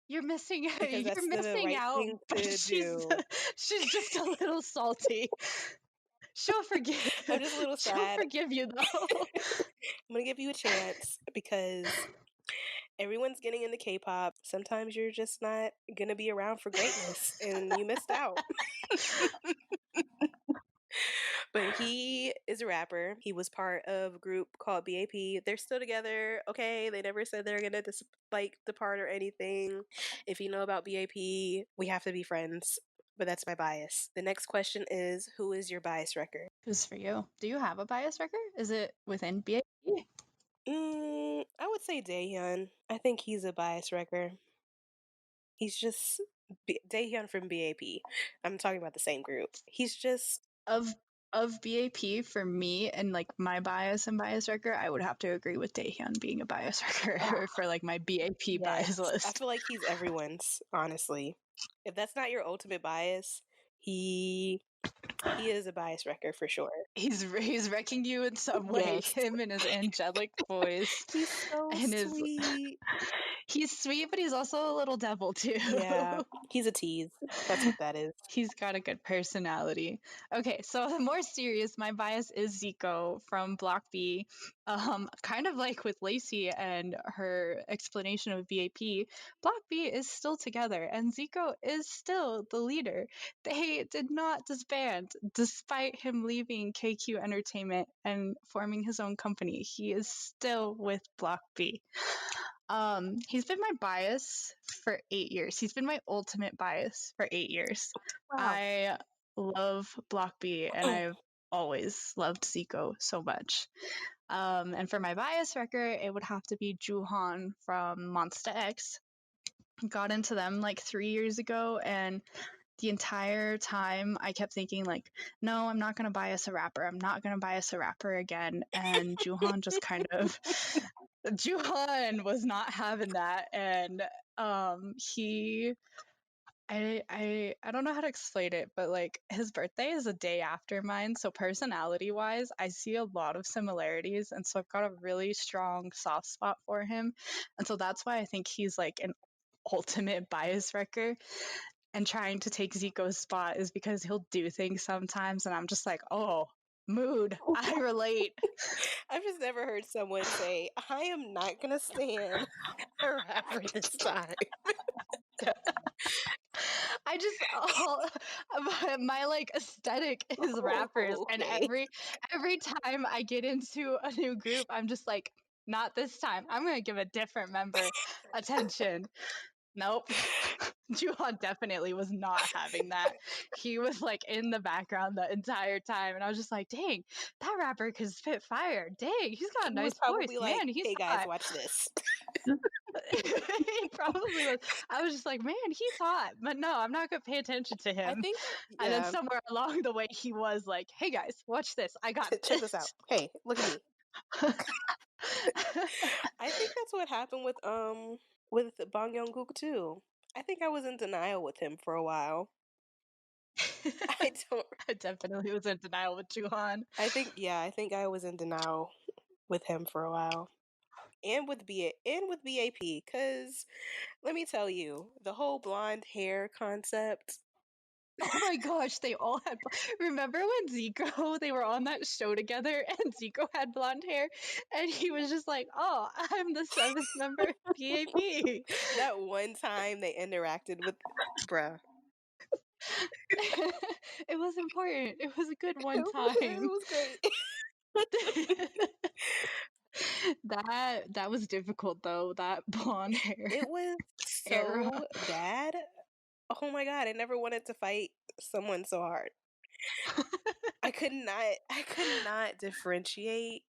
S1: you're missing out.
S2: Because that's the right thing to do.
S1: She's just a little salty. She'll forgive.
S2: I'm just a little sad.
S1: She'll forgive you though.
S2: I'm gonna give you a chance because everyone's getting into K-pop. Sometimes you're just not gonna be around for greatness, and you missed out. But he is a rapper. He was part of a group called BAP. They're still together. Okay, they never said they're gonna depart or anything. If you know about BAP, we have to be friends. But that's my bias. The next question is, who is your bias wrecker?
S1: Who's for you? Do you have a bias wrecker? Is it within BAP?
S2: I would say Daehyun. I think he's a bias wrecker. He's just Daehyun from BAP. I'm talking about the same group. He's just
S1: of BAP for me, and like my bias and bias wrecker, I would have to agree with Daehyun being a bias wrecker for like my BAP bias list.
S2: I feel like he's everyone's, honestly. If that's not your ultimate bias, he is a bias wrecker for sure.
S1: He's wrecking you in some way. Him and his angelic voice.
S2: He's so sweet.
S1: He's sweet, but he's also a little devil too.
S2: Yeah, he's a tease. That's what that is.
S1: He's got a good personality. Okay, so more serious, my bias is Zico from Block B. Kind of like with Lacey and her explanation of BAP, Block B is still together and Zico is still the leader. They did not disband despite him leaving KQ Entertainment and forming his own company. He is still with Block B. He's been my bias for 8 years. He's been my ultimate bias for 8 years. Wow. I love Block B and I've always loved Zico so much. And for my bias wrecker, it would have to be Juhan from Monsta X. Got into them like 3 years ago, and the entire time I kept thinking like, no, I'm not going to bias a rapper. I'm not going to bias a rapper again. And Juhan just kind of... Juhan was not having that, and I don't know how to explain it, but like his birthday is a day after mine, so personality wise I see a lot of similarities, and so I've got a really strong soft spot for him, and so that's why I think he's like an ultimate bias wrecker. And trying to take Zico's spot is because he'll do things sometimes and I'm just like, oh, mood, I relate.
S2: I've just never heard someone say, I am not gonna stand a rapper this time.
S1: I just my like aesthetic is rappers, and every time I get into a new group, I'm just like, not this time. I'm gonna give a different member attention. Nope. Juhan definitely was not having that. He was like in the background the entire time, and I was just like, dang, that rapper could spit fire. Dang, he's got a nice voice.
S2: Like,
S1: man, he's
S2: hey guys, watch this.
S1: He probably was. I was just like, man, he's hot. But no, I'm not gonna pay attention to him.
S2: I think
S1: and then somewhere along the way he was like, hey guys, watch this. I got
S2: check this out. Hey, look at me. I think that's what happened with Bang Yong-guk too. I think I was in denial with him for a while. I don't.
S1: I definitely was in denial with Juhan.
S2: I think I was in denial with him for a while, and with BAP. Because let me tell you, the whole blonde hair concept.
S1: Oh my gosh, they all had. Remember when Zico, they were on that show together and Zico had blonde hair and he was just like, oh, I'm the 7th member of BAP.
S2: That one time they interacted with, bruh.
S1: It was important. It was a good one
S2: It
S1: time.
S2: was great.
S1: That was difficult though, that blonde hair
S2: It was
S1: era.
S2: so bad. Oh my god, I never wanted to fight someone so hard. I could not differentiate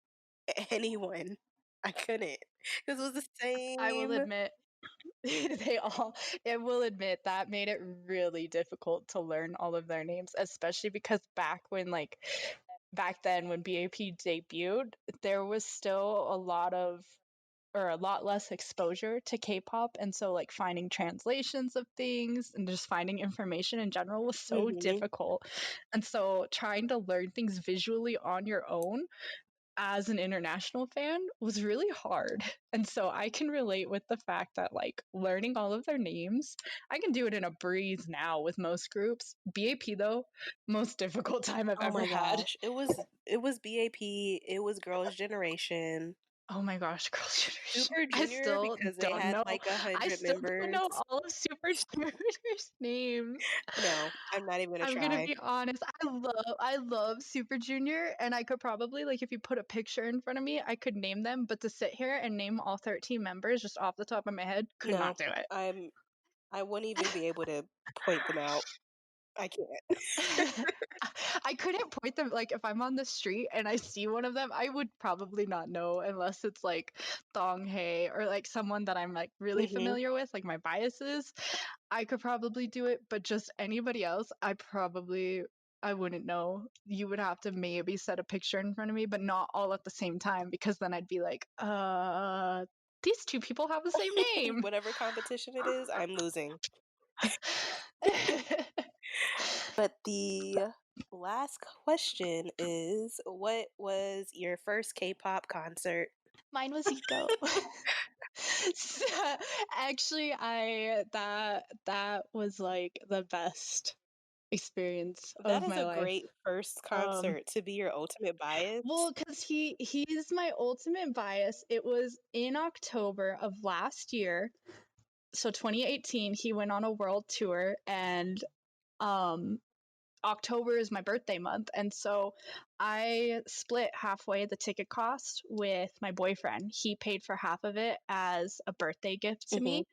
S2: anyone. I couldn't. Because it was the
S1: I will
S2: same.
S1: admit, I will admit that made it really difficult to learn all of their names, especially because back then when BAP debuted, there was still a lot less exposure to K-pop, and so like finding translations of things and just finding information in general was so
S2: Mhm.
S1: difficult. And so trying to learn things visually on your own as an international fan was really hard. And so I can relate with the fact that like learning all of their names, I can do it in a breeze now with most groups. BAP though, most difficult time I've
S2: Oh
S1: ever
S2: my
S1: had.
S2: gosh. It was BAP, it was Girls' Generation.
S1: Oh my gosh, Girls' Generation.
S2: Super
S1: I
S2: Junior
S1: still
S2: because they
S1: don't
S2: had
S1: know.
S2: like
S1: I
S2: 100
S1: still don't
S2: members.
S1: know all of Super Junior's names.
S2: No, I'm not even gonna
S1: I'm gonna
S2: try.
S1: be honest. I love Super Junior, and I could probably like if you put a picture in front of me, I could name them. But to sit here and name all 13 members just off the top of my head, could
S2: No,
S1: not do it.
S2: I wouldn't even be able to point them out. I can't.
S1: I couldn't point them like if I'm on the street and I see one of them, I would probably not know unless it's like Dong Hae or like someone that I'm like really
S2: Mhm.
S1: familiar with, like my biases. I could probably do it, but just anybody else, I wouldn't know. You would have to maybe set a picture in front of me, but not all at the same time because then I'd be like, these two people have the same name.
S2: Whatever competition it is, I'm losing. But the last question is, what was your first K-pop concert?
S1: Mine was Zico. So, actually, I that was like the best experience
S2: That
S1: of
S2: is
S1: my
S2: a
S1: life.
S2: great first
S1: Um,
S2: concert to be your ultimate bias.
S1: well, because he's my ultimate bias. It was in October of last year, so 2018. He went on a world tour, and um, October is my birthday month, and so I split halfway the ticket cost with my boyfriend. He paid for half of it as a birthday gift to
S2: Mhm.
S1: me,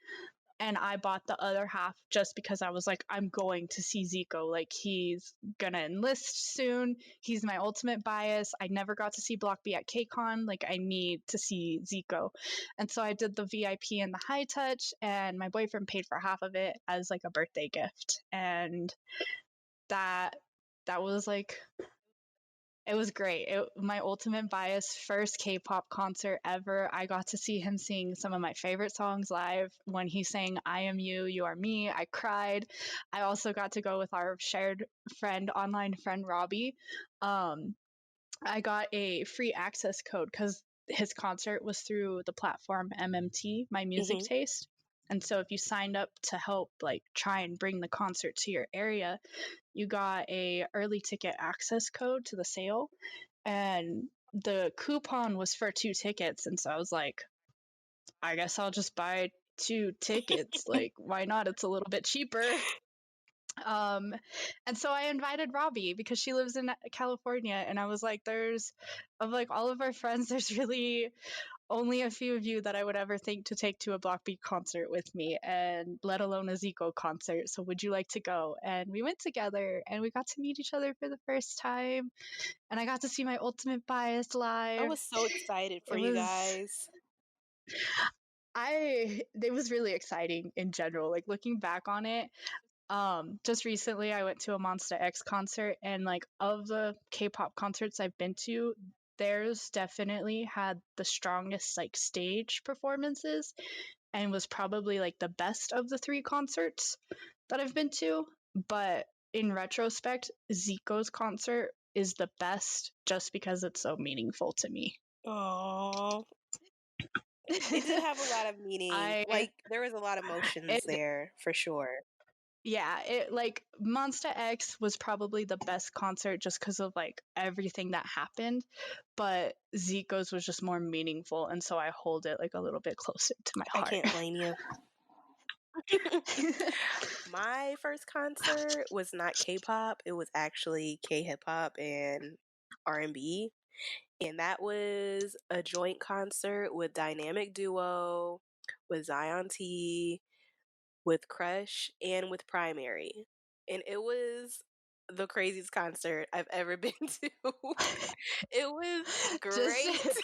S1: and I bought the other half just because I was like, I'm going to see Zico. Like, he's gonna enlist soon. He's my ultimate bias. I never got to see Block B at KCON. Like, I need to see Zico. And so I did the VIP and the high touch, and my boyfriend paid for half of it as like a birthday gift. And that that was like it was great. My ultimate bias first K-pop concert ever. I got to see him sing some of my favorite songs live. When he sang "I Am You, You Are Me," I cried. I also got to go with our shared friend, online friend Robbie. Um, I got a free access code because his concert was through the platform MMT, My Music
S2: Mhm.
S1: Taste. And so if you signed up to help like try and bring the concert to your area, you got a early ticket access code to the sale, and the coupon was for 2 tickets. And so I was like, I guess I'll just buy 2 tickets. Like, why not? It's a little bit cheaper. Um, and so I invited Robbie because she lives in California, and I was like, there's of like all of our friends, there's really only a few of you that I would ever think to take to a Block B concert with me, and let alone a Zico concert. So would you like to go? And we went together, and we got to meet each other for the first time, and I got to see my ultimate bias
S2: I
S1: live.
S2: was so excited for
S1: It
S2: you
S1: was
S2: guys.
S1: it was really exciting in general. Like looking back on it, just recently I went to a Monster X concert, and like of the K-pop concerts I've been to, theirs definitely had the strongest like stage performances. and was probably like the best of the 3 concerts that I've been to. But in retrospect, Zico's concert is the best just because it's so meaningful to me.
S2: Oh, it did have a lot of meaning. Like, there was a lot of emotions there, for sure.
S1: Yeah, it like Monsta X was probably the best concert just because of like everything that happened, but Zico's was just more meaningful, and so I hold it like a little bit closer to my heart.
S2: I can't blame you. My first concert was not K-pop. It was actually K-hip hop and R&B. And that was a joint concert with Dynamic Duo, with Zion T, with Crush, and with Primary. And it was the craziest concert I've ever been to. It was great.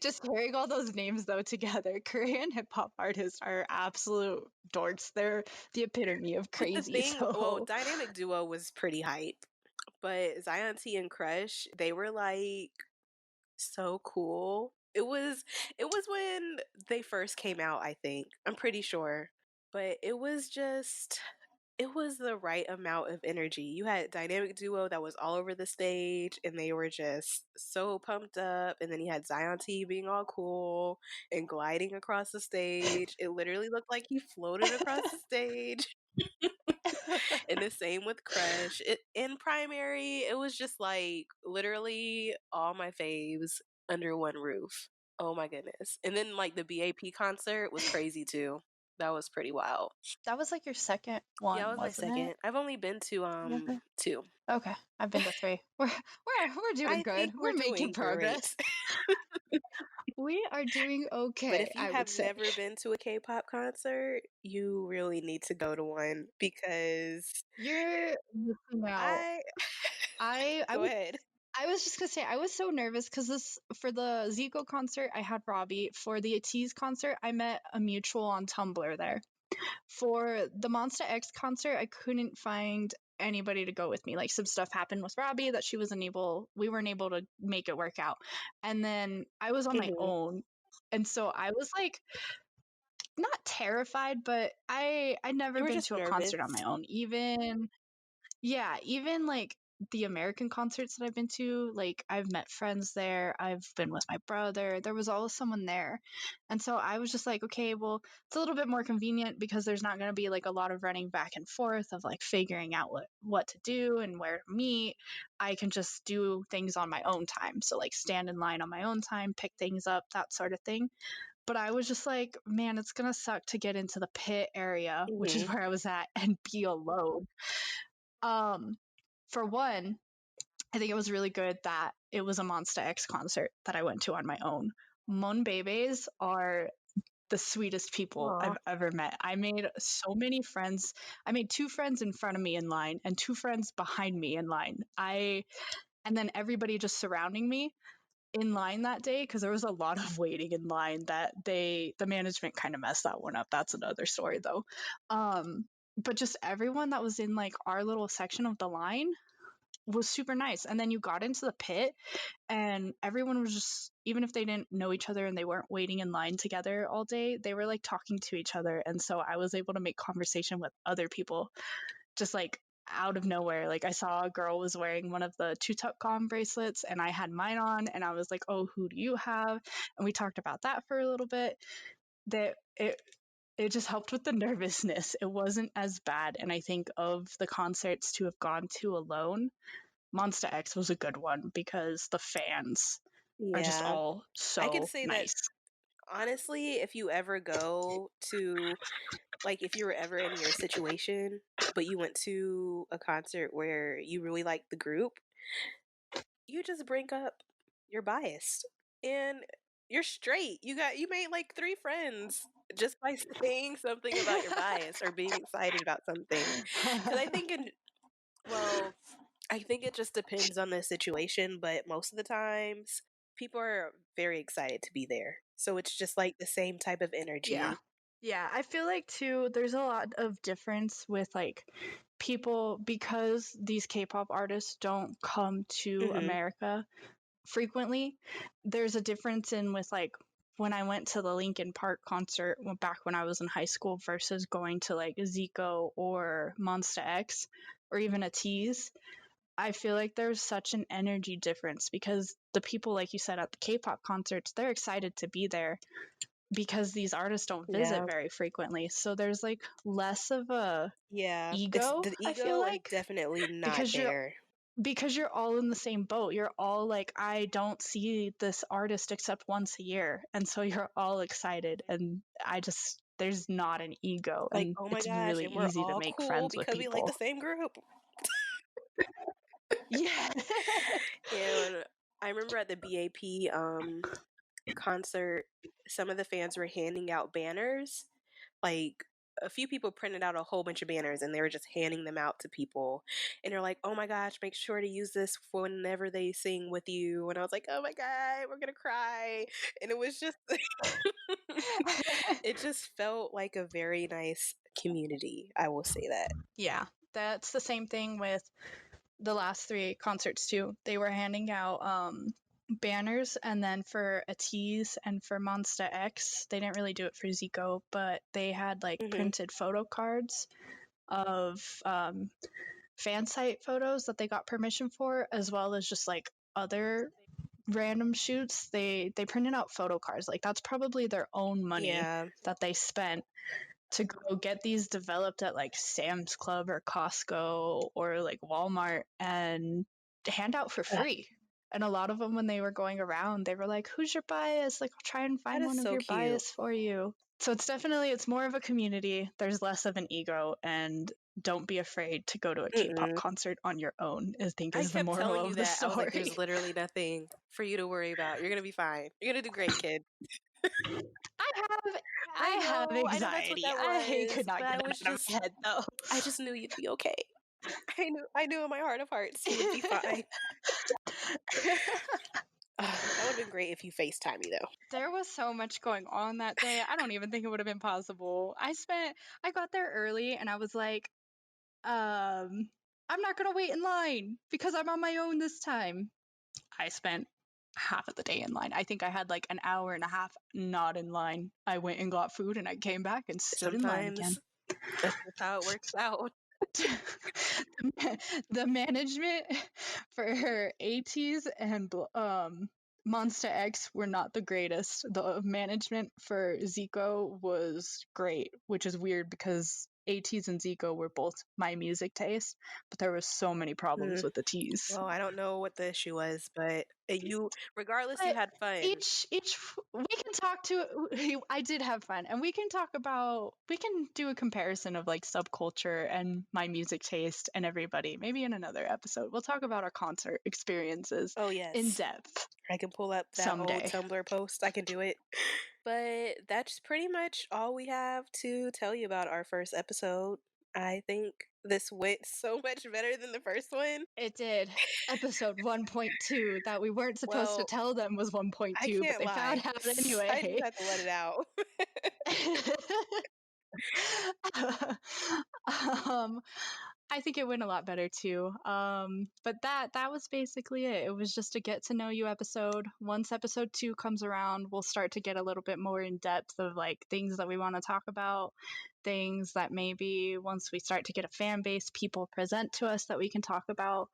S1: Just hearing all those names though together, Korean hip hop artists are absolute dorks. They're the epitome of crazy.
S2: Well, Dynamic Duo was pretty hype, but Zion T and Crush, they were like so cool. It was when they first came out, I think. I'm pretty sure. But it was the right amount of energy. You had Dynamic Duo that was all over the stage and they were just so pumped up, and then you had Zion T being all cool and gliding across the stage. It literally looked like he floated across the stage. And the same with Crush. In Primary, it was just like literally all my faves under one roof. Oh my goodness. And then like the BAP concert was crazy too. That was pretty wild.
S1: That was like your second one,
S2: yeah, it was my
S1: wasn't
S2: second.
S1: it?
S2: I've only been to 2.
S1: Okay, I've been to 3. We're doing good. We're making progress. We are doing okay.
S2: But if you have never been to a K-pop concert, you really need to go to one because
S1: you're missing out.
S2: Go ahead.
S1: I was just gonna say I was so nervous because for the Zico concert I had Robbie. For the Ateez concert I met a mutual on Tumblr there. For the Monsta X concert I couldn't find anybody to go with me. Like some stuff happened with Robbie that we weren't able to make it work out. And then I was on my own. And so I was like not terrified, but I'd never been to a concert on my own. Even like the American concerts that I've been to, like I've met friends there, I've been with my brother, there was always someone there. And so I was just like, okay, well, it's a little bit more convenient because there's not going to be like a lot of running back and forth of like figuring out what to do and where to meet. I can just do things on my own time. So like stand in line on my own time, pick things up, that sort of thing. But I was just like, man, it's going to suck to get into the pit area, which is where I was at, and be alone. For one, I think it was really good that it was a Monsta X concert that I went to on my own. Mon Bebes are the sweetest people I've ever met. I made so many friends. I made 2 friends in front of me in line and 2 friends behind me in line. And then everybody just surrounding me in line that day, because there was a lot of waiting in line that the management kind of messed that one up. That's another story though. But just everyone that was in like our little section of the line was super nice. And then you got into the pit and everyone was just, even if they didn't know each other and they weren't waiting in line together all day, they were like talking to each other. And so I was able to make conversation with other people just like out of nowhere. Like I saw a girl was wearing one of the Tutukcom bracelets and I had mine on and I was like, oh, who do you have? And we talked about that for a little bit. That it just helped with the nervousness. It wasn't as bad. And I think of the concerts to have gone to alone, Monsta X was a good one because the fans are just all so
S2: I can say
S1: nice.
S2: That honestly, if you ever go to, like, if you were ever in your situation, but you went to a concert where you really like the group, you just bring up your bias and you're straight. You made like 3 friends just by saying something about your bias or being excited about something. Because I think I think it just depends on the situation, but most of the times people are very excited to be there. So it's just like the same type of energy.
S1: Yeah, I feel like too there's a lot of difference with like people, because these K-pop artists don't come to America frequently. There's a difference in with like when I went to the Linkin Park concert back when I was in high school versus going to like Zico or Monsta X or even a Tease, I feel like there's such an energy difference because the people, like you said, at the K-pop concerts, they're excited to be there because these artists don't visit very frequently. So there's like less of a ego,
S2: the
S1: I feel
S2: ego is
S1: like,
S2: definitely not
S1: because
S2: there.
S1: you're all in the same boat. You're all like, I don't see this artist except once a year, and so you're all excited, and there's not an ego,
S2: Like,
S1: and
S2: oh my
S1: it's
S2: gosh,
S1: really
S2: and we're
S1: easy to
S2: all
S1: make
S2: cool
S1: friends with
S2: because we like the
S1: people.
S2: same group.
S1: Yeah.
S2: And I remember at the BAP concert, some of the fans were handing out banners. Like, a few people printed out a whole bunch of banners and they were just handing them out to people. And they're like, oh my gosh, make sure to use this for whenever they sing with you. And I was like, oh my God, we're going to cry. And it was just, it just felt like a very nice community. I will say that.
S1: Yeah, that's the same thing with the last 3 concerts too. They were handing out banners, and then for a Tease and for Monsta X, they didn't really do it for Zico, but they had like printed photo cards of fan site photos that they got permission for, as well as just like other random shoots. They printed out photo cards. Like that's probably their own money that they spent to go get these developed at like Sam's Club or Costco or like Walmart and hand out for free. And a lot of them, when they were going around, they were like, who's your bias? Like, I'll try and find one of your bias for you. So it's more of a community. There's less of an ego, and don't be afraid to go to a K-pop concert on your own, I think is the moral of the story.
S2: I was like, there's literally nothing for you to worry about. You're going to be fine. You're going to do great, kid.
S1: I have anxiety. I could not get it out of my head, though.
S2: I just knew you'd be okay. I knew in my heart of hearts you would be fine. That would have been great if you FaceTime me, though.
S1: There was so much going on that day. I don't even think it would have been possible. I got there early and I was like, I'm not going to wait in line because I'm on my own this time. I spent half of the day in line. I think I had like an hour and a half not in line. I went and got food and I came back and stood in line again.
S2: That's how it works out.
S1: The management for ATEEZ and Monsta X were not the greatest. The management for Zico was great, which is weird because ATEEZ and Zico were both my music taste, but there were so many problems with the T's.
S2: Well, I don't know what the issue was, but regardless, you had fun.
S1: We can talk to. I did have fun, and we can do a comparison of like subculture and my music taste and everybody. Maybe in another episode, we'll talk about our concert experiences.
S2: Oh yes,
S1: in depth.
S2: I can pull up that old Tumblr post. I can do it. But that's pretty much all we have to tell you about our first episode. I think this went so much better than the first one.
S1: It did. Episode 1.2 that we weren't supposed to tell them was 1.2, but they found out anyway.
S2: I just had to let it out.
S1: I think it went a lot better too. But that was basically it. It was just a get to know you episode. Once episode 2 comes around, we'll start to get a little bit more in depth of like things that we want to talk about, things that maybe once we start to get a fan base, people present to us that we can talk about.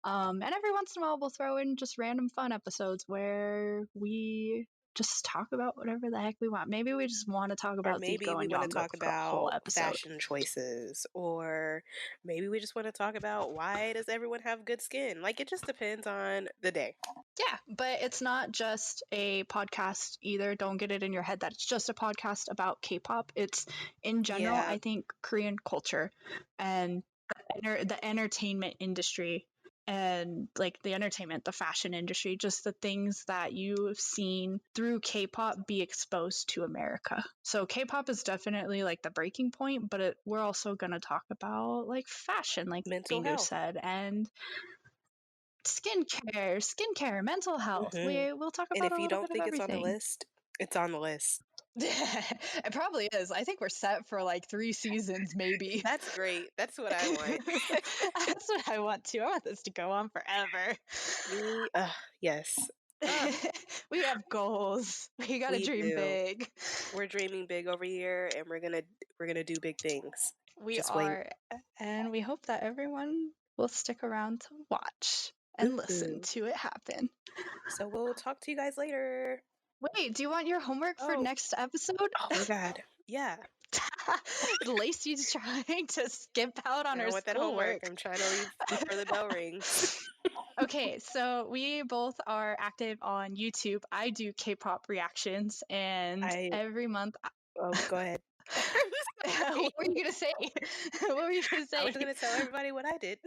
S1: And every once in a while, we'll throw in just random fun episodes where we just talk about whatever the heck we want. Maybe we just want to talk about Zico and Jungkook
S2: talk
S1: for a whole episode.
S2: Fashion choices, or maybe we just want to talk about why does everyone have good skin. Like, it just depends on the day.
S1: Yeah, but it's not just a podcast either. Don't get it in your head that it's just a podcast about K-pop. It's in general, I think, Korean culture and the entertainment industry. And like the fashion industry, just the things that you've seen through K-pop be exposed to America. So K-pop is definitely like the breaking point, but we're also going to talk about like fashion, like Bingu said, and skincare, mental health. We'll talk about. And if you don't think it's
S2: on the list, it's on the list.
S1: It probably is. I think we're set for like 3 seasons, maybe.
S2: That's great. That's what I want.
S1: That's what I want too. I want this to go on forever.
S2: Yes.
S1: We have goals. We gotta dream big.
S2: We're dreaming big over here, and we're gonna do big things.
S1: We
S2: Just
S1: are, and we hope that everyone will stick around to watch and listen to it happen.
S2: So we'll talk to you guys later.
S1: Wait, do you want your homework for next episode?
S2: Oh my god, yeah.
S1: Lacey's trying to skip out on her
S2: I want that
S1: schoolwork.
S2: homework. I'm trying to leave before the bell rings.
S1: Okay, so we both are active on YouTube. I do K-pop reactions, and every month.
S2: Oh, go ahead.
S1: What were you gonna say? What were you gonna say?
S2: I was gonna tell everybody what I did.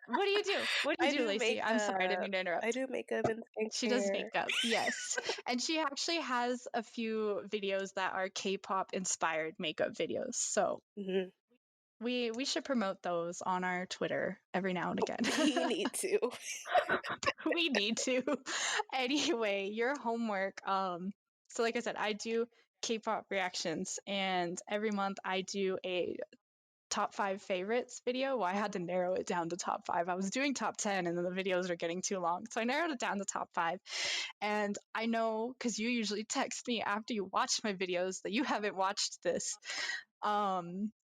S1: What do you do? What do you do, Lacey?
S2: Makeup.
S1: I'm sorry, I didn't mean to interrupt.
S2: I do makeup and skincare.
S1: She does makeup, yes. And she actually has a few videos that are K-pop inspired makeup videos. So we should promote those on our Twitter every now and again.
S2: We need to.
S1: We need to. Anyway, your homework. So like I said, I do K-pop reactions, and every month I do a top 5 favorites video. Well, I had to narrow it down to top 5. I was doing top 10 and then the videos are getting too long. So I narrowed it down to top 5. And I know, because you usually text me after you watch my videos, that you haven't watched this.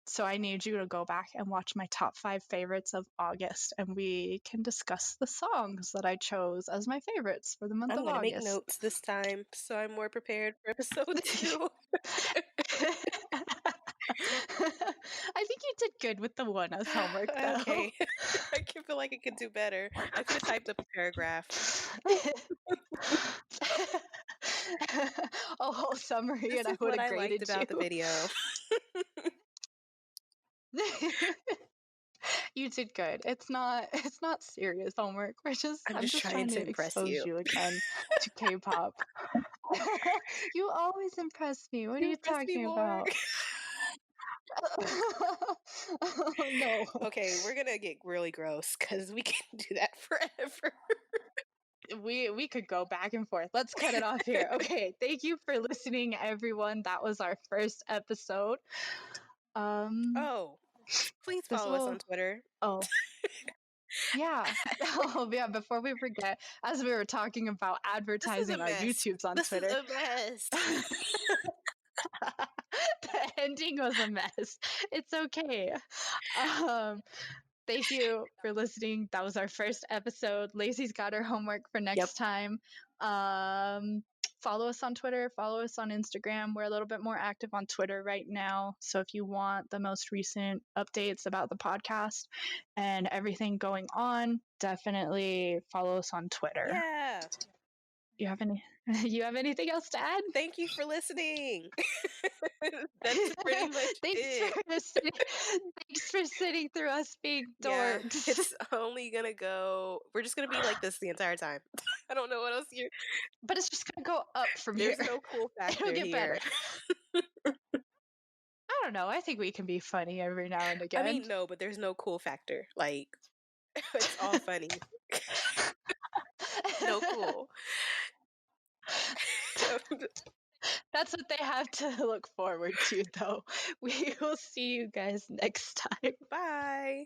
S1: So I need you to go back and watch my top 5 favorites of August, and we can discuss the songs that I chose as my favorites for the month of August.
S2: I'm going to make notes this time, so I'm more prepared for episode 2.
S1: I think you did good with the ONEUS homework, though.
S2: Okay. I can feel like I could do better. I could have typed up a paragraph.
S1: A whole summary,
S2: This
S1: and I would have graded
S2: liked about the video.
S1: You did good. It's not serious homework. I'm just trying to expose you again to K-pop. You always impress me. What are you talking about? Oh, no.
S2: Okay, we're gonna get really gross because we can do that forever.
S1: We could go back and forth. Let's cut it off here. Okay, thank you for listening, everyone. That was our first episode.
S2: Please follow us on Twitter.
S1: Yeah. Yeah, before we forget, as we were talking about advertising our YouTubes on Twitter.
S2: This is a mess.
S1: The ending was a mess. It's okay. Thank you for listening. That was our first episode. Lacey's got her homework for next time. Follow us on Twitter. Follow us on Instagram. We're a little bit more active on Twitter right now. So if you want the most recent updates about the podcast and everything going on, definitely follow us on Twitter.
S2: Yeah.
S1: You have anything else to add?
S2: Thank you for listening. That's pretty much it.
S1: Thanks for sitting through us being dorks.
S2: It's only gonna go. We're just gonna be like this the entire time. I don't know what else
S1: but it's just gonna go up from here.
S2: There's no cool factor
S1: It'll get
S2: here.
S1: Better. I don't know. I think we can be funny every now and again.
S2: I mean, no, but there's no cool factor. Like, it's all funny. No cool.
S1: That's what they have to look forward to, though. We will see you guys next time.
S2: Bye.